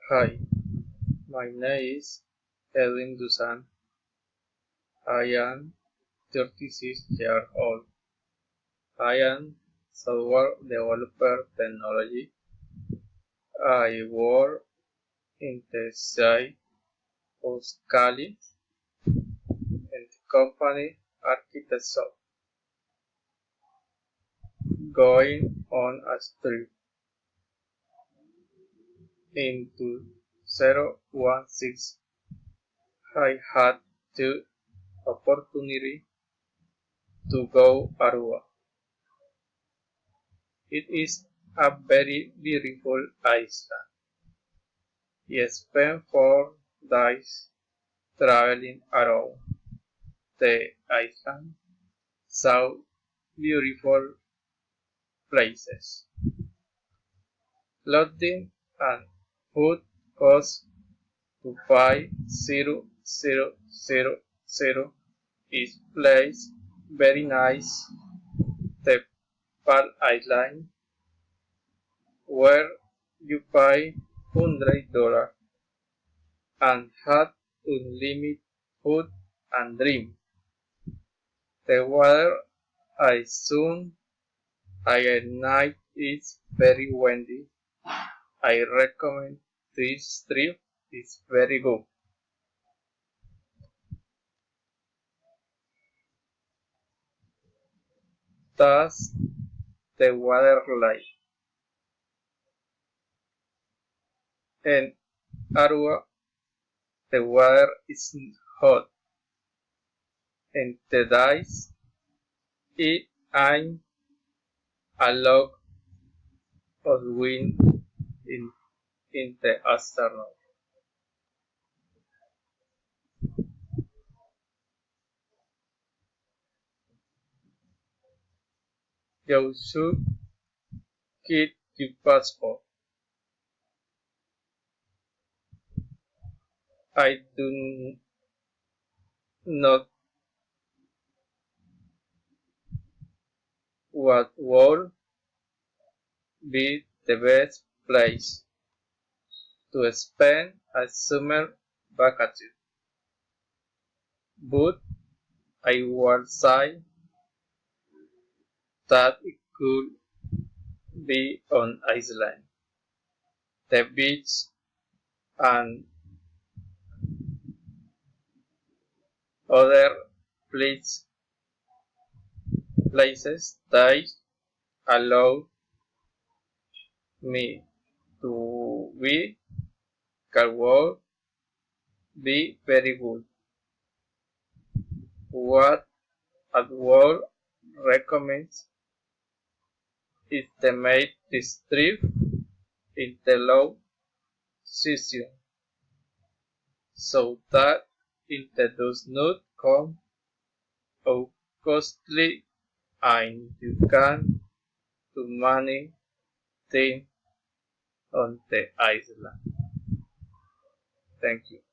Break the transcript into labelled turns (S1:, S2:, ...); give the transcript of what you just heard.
S1: Hi, my name is Edwin Dusan. I am 36 years old. I am software developer technology. I work in the site of Scali and the company architecture. Going on a trip in 2016, I had the opportunity to go Aruba. It is a very beautiful island. I spent 4 days traveling around the island, saw beautiful places. Lodging and food cost to 50,000 each place. Very nice. The Pal Island where you pay $100 and had unlimited food and drink. The weather is soon at night is very windy. I recommend this trip. It's very good. Thus the weather like. In Aruba the weather is hot. In the days it ain't a lot of wind in the afternoon. You should keep your passport. I do not what would be the best place to spend a summer vacation, but I would say that it could be on Iceland. The beach and other places that allow me to be can work be very good. What I would recommend is to make this trip in the low season so that it does not come out costly and you can to manage things on the island. Thank you.